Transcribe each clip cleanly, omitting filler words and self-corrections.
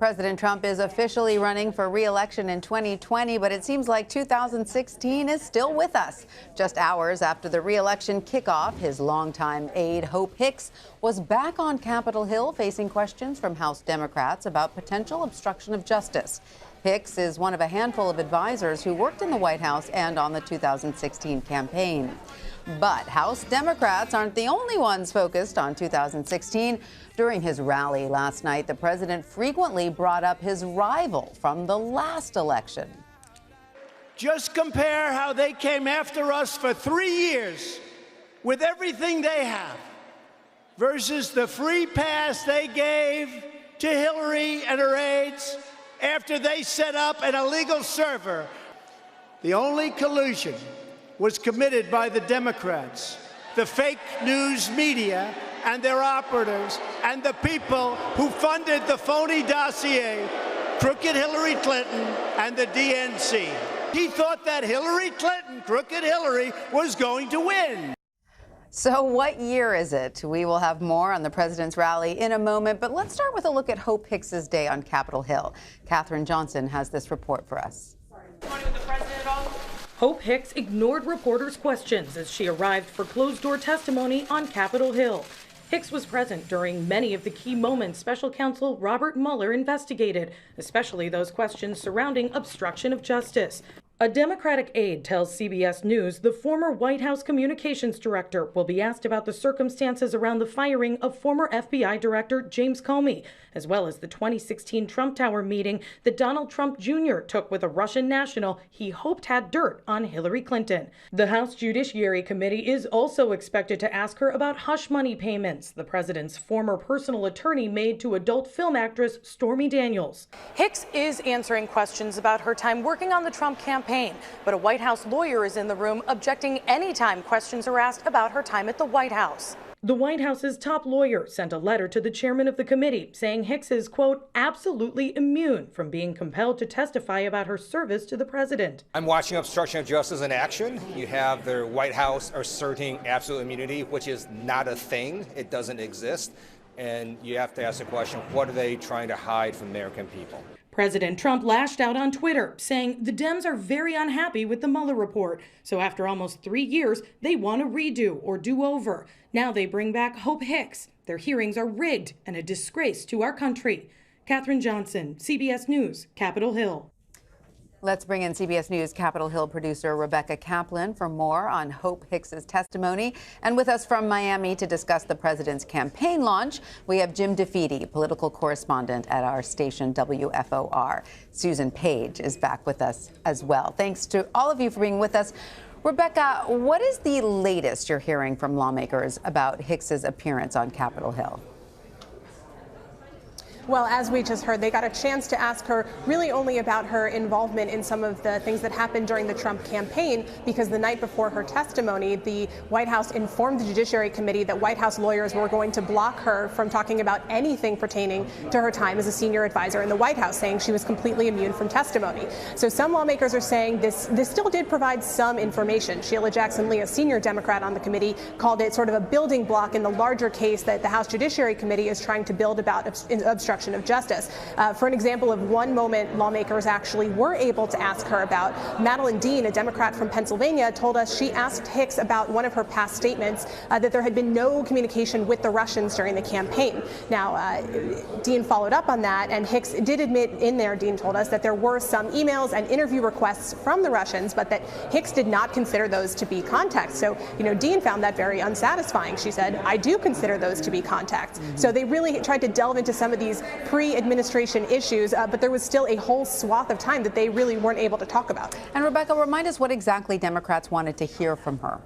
President Trump is officially running for re-election in 2020, but it seems like 2016 is still with us. Just hours after the re-election kickoff, his longtime aide, Hope Hicks, was back on Capitol Hill facing questions from House Democrats about potential obstruction of justice. Hicks is one of a handful of advisors who worked in the White House and on the 2016 campaign. But House Democrats aren't the only ones focused on 2016. During his rally last night, the president frequently brought up his rival from the last election. Just compare how they came after us for 3 years with everything they have versus the free pass they gave to Hillary and her aides after they set up an illegal server. The only collusion was committed by the Democrats, the fake news media and their operatives, and the people who funded the phony dossier, crooked Hillary Clinton and the DNC. He thought that Hillary Clinton, crooked Hillary, was going to win. So what year is it? We will have more on the president's rally in a moment, but let's start with a look at Hope Hicks's day on Capitol Hill. Katherine Johnson has this report for us. Hope Hicks ignored reporters' questions as she arrived for closed-door testimony on Capitol Hill. Hicks was present during many of the key moments special counsel Robert Mueller investigated, especially those questions surrounding obstruction of justice. A Democratic aide tells CBS News the former White House communications director will be asked about the circumstances around the firing of former FBI Director James Comey, as well as the 2016 Trump Tower meeting that Donald Trump Jr. took with a Russian national he hoped had dirt on Hillary Clinton. The House Judiciary Committee is also expected to ask her about hush money payments the president's former personal attorney made to adult film actress Stormy Daniels. Hicks is answering questions about her time working on the Trump campaign, but a White House lawyer is in the room objecting anytime questions are asked about her time at the White House. The White House's top lawyer sent a letter to the chairman of the committee saying Hicks is, quote, absolutely immune from being compelled to testify about her service to the president. I'm watching obstruction of justice in action. You have the White House asserting absolute immunity, which is not a thing. It doesn't exist. And you have to ask the question, what are they trying to hide from American people? President Trump lashed out on Twitter, saying the Dems are very unhappy with the Mueller report. So after almost 3 years, they want a redo or do-over. Now they bring back Hope Hicks. Their hearings are rigged and a disgrace to our country. Katherine Johnson, CBS News, Capitol Hill. Let's bring in CBS News Capitol Hill producer Rebecca Kaplan for more on Hope Hicks's testimony. And with us from Miami to discuss the president's campaign launch, we have Jim Defede, political correspondent at our station WFOR. Susan Page is back with us as well. Thanks to all of you for being with us. Rebecca, what is the latest you're hearing from lawmakers about Hicks's appearance on Capitol Hill? Well, as we just heard, they got a chance to ask her really only about her involvement in some of the things that happened during the Trump campaign, because the night before her testimony, the White House informed the Judiciary Committee that White House lawyers were going to block her from talking about anything pertaining to her time as a senior advisor in the White House, saying she was completely immune from testimony. So some lawmakers are saying this still did provide some information. Sheila Jackson-Lee, a senior Democrat on the committee, called it sort of a building block in the larger case that the House Judiciary Committee is trying to build about obstruction of justice. For an example of one moment lawmakers actually were able to ask her about, Madeline Dean, a Democrat from Pennsylvania, told us she asked Hicks about one of her past statements that there had been no communication with the Russians during the campaign. Now, Dean followed up on that, and Hicks did admit in there, Dean told us, that there were some emails and interview requests from the Russians, but that Hicks did not consider those to be contacts. So, Dean found that very unsatisfying. She said, I do consider those to be contacts. So they really tried to delve into some of these pre-administration issues, but there was still a whole swath of time that they really weren't able to talk about. And Rebecca, remind us what exactly Democrats wanted to hear from her.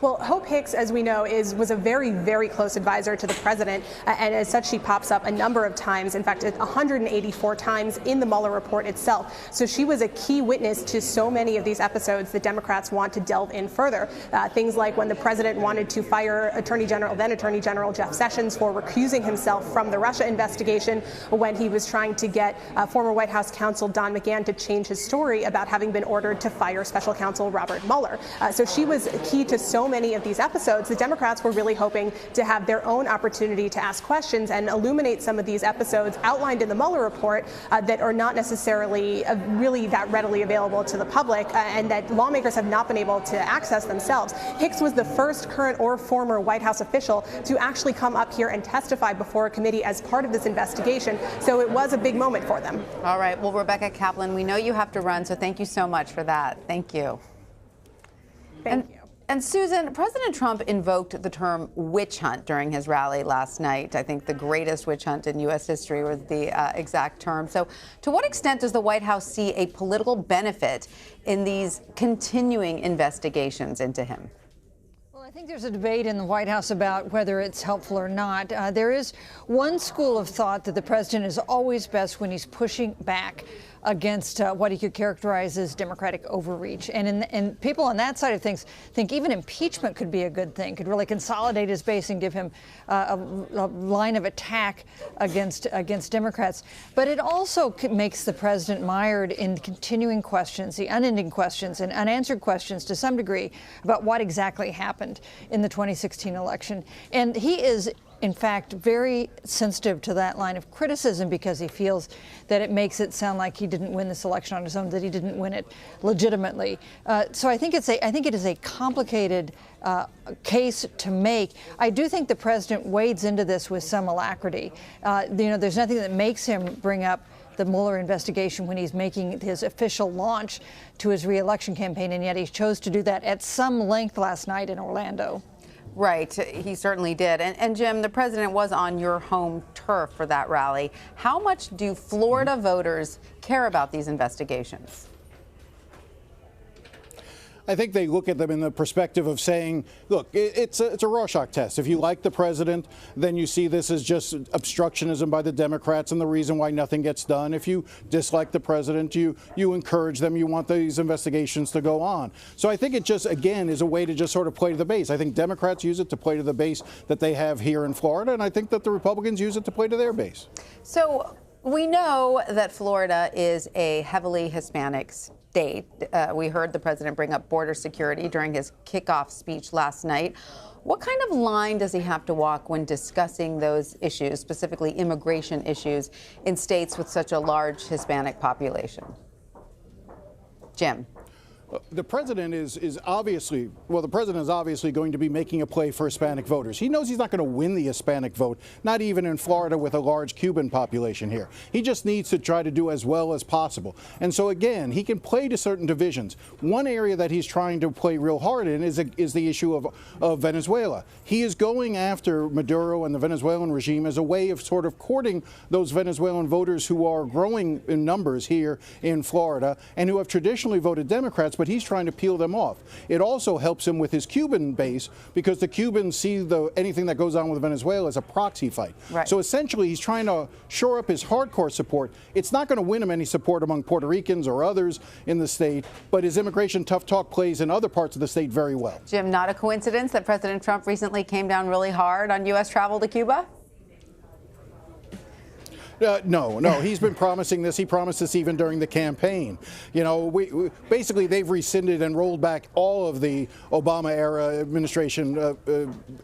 Well, Hope Hicks, as we know, was a very, very close advisor to the president, and as such, she pops up a number of times, in fact, 184 times in the Mueller report itself. So she was a key witness to so many of these episodes that Democrats want to delve in further. Things like when the president wanted to fire then Attorney General Jeff Sessions for recusing himself from the Russia investigation, when he was trying to get former White House counsel Don McGahn to change his story about having been ordered to fire special counsel Robert Mueller. So she was key to so so many of these episodes, the Democrats were really hoping to have their own opportunity to ask questions and illuminate some of these episodes outlined in the Mueller report that are not necessarily really that readily available to the public and that lawmakers have not been able to access themselves. Hicks was the first current or former White House official to actually come up here and testify before a committee as part of this investigation. So it was a big moment for them. All right. Well, Rebecca Kaplan, we know you have to run, so thank you so much for that. Thank you. Thank you. And Susan, President Trump invoked the term witch hunt during his rally last night. I think the greatest witch hunt in U.S. history was the exact term. So to what extent does the White House see a political benefit in these continuing investigations into him? I think there's a debate in the White House about whether it's helpful or not. There is one school of thought that the president is always best when he's pushing back against what he could characterize as Democratic overreach. And people on that side of things think even impeachment could be a good thing, could really consolidate his base and give him a line of attack against Democrats. But it also makes the president mired in continuing questions, the unending questions and unanswered questions to some degree about what exactly happened in the 2016 election. And he is, in fact, very sensitive to that line of criticism because he feels that it makes it sound like he didn't win this election on his own, that he didn't win it legitimately. So I think it is a complicated case to make. I do think the president wades into this with some alacrity. There's nothing that makes him bring up the Mueller investigation when he's making his official launch to his re-election campaign, and yet he chose to do that at some length last night in Orlando. Right. He certainly did. And Jim, the president was on your home turf for that rally. How much do Florida voters care about these investigations? I think they look at them in the perspective of saying, look, it's a Rorschach test. If you like the president, then you see this as just obstructionism by the Democrats and the reason why nothing gets done. If you dislike the president, you encourage them. You want these investigations to go on. So I think it just, again, is a way to just sort of play to the base. I think Democrats use it to play to the base that they have here in Florida, and I think that the Republicans use it to play to their base. So we know that Florida is a heavily Hispanic state. We heard the president bring up border security during his kickoff speech last night. What kind of line does he have to walk when discussing those issues, specifically immigration issues, in states with such a large Hispanic population? Jim. The president is obviously going to be making a play for Hispanic voters. He knows he's not going to win the Hispanic vote, not even in Florida with a large Cuban population here. He just needs to try to do as well as possible. And so, again, he can play to certain divisions. One area that he's trying to play real hard in is the issue of Venezuela. He is going after Maduro and the Venezuelan regime as a way of sort of courting those Venezuelan voters who are growing in numbers here in Florida and who have traditionally voted Democrats, but he's trying to peel them off. It also helps him with his Cuban base because the Cubans see anything that goes on with Venezuela as a proxy fight. Right. So essentially, he's trying to shore up his hardcore support. It's not going to win him any support among Puerto Ricans or others in the state, but his immigration tough talk plays in other parts of the state very well. Jim, not a coincidence that President Trump recently came down really hard on U.S. travel to Cuba? No, he's been promising this. He promised this even during the campaign. You know, basically they've rescinded and rolled back all of the Obama-era administration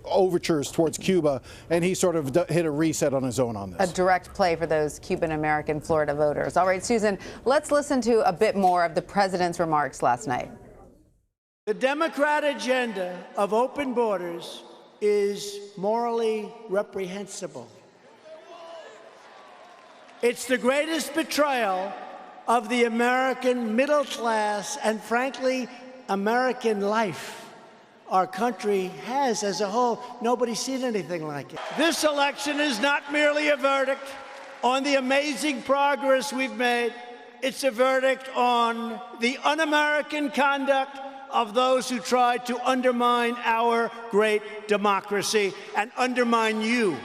overtures towards Cuba, and he sort of hit a reset on his own on this. A direct play for those Cuban-American Florida voters. All right, Susan, let's listen to a bit more of the president's remarks last night. The Democrat agenda of open borders is morally reprehensible. It's the greatest betrayal of the American middle class and, frankly, American life our country has as a whole. Nobody's seen anything like it. This election is not merely a verdict on the amazing progress we've made. It's a verdict on the un-American conduct of those who tried to undermine our great democracy and undermine you.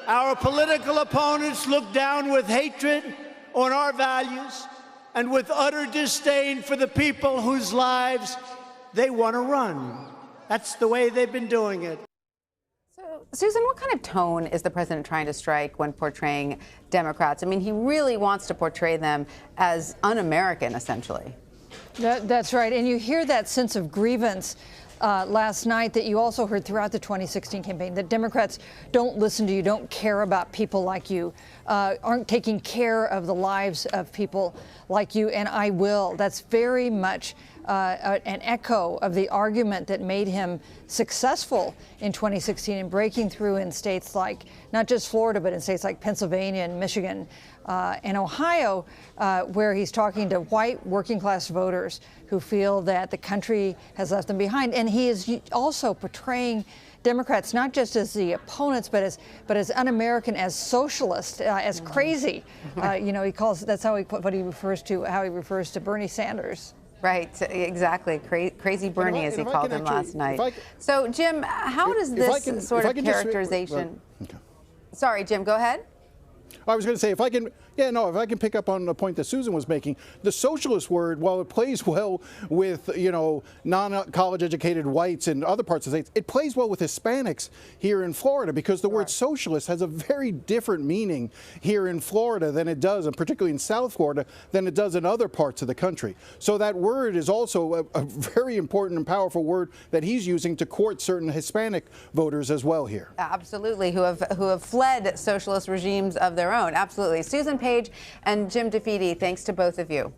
Our political opponents look down with hatred on our values and with utter disdain for the people whose lives they want to run. That's the way they've been doing it. So, Susan, what kind of tone is the president trying to strike when portraying Democrats? I mean, he really wants to portray them as un-American, essentially. That's right. And you hear that sense of grievance last night that you also heard throughout the 2016 campaign, that Democrats don't listen to you, don't care about people like you, aren't taking care of the lives of people like you, and I will. That's very much an echo of the argument that made him successful in 2016 in breaking through in states like, not just Florida, but in states like Pennsylvania and Michigan and Ohio, where he's talking to white working class voters who feel that the country has left them behind. And he is also portraying Democrats not just as the opponents, but as un-American, as socialist, as crazy. He calls, that's how how he refers to Bernie Sanders. Right, exactly. Crazy Bernie, as he called him last night. So, Jim, how does this sort of characterization... Sorry, Jim, go ahead. I was going to say, if I can pick up on the point that Susan was making, the socialist word, while it plays well with, non-college educated whites in other parts of the states, it plays well with Hispanics here in Florida, because the word socialist has a very different meaning here in Florida than it does, and particularly in South Florida, than it does in other parts of the country. So that word is also a very important and powerful word that he's using to court certain Hispanic voters as well here. Absolutely, who have fled socialist regimes of their own. Absolutely. Susan Page and Jim Defede, thanks to both of you.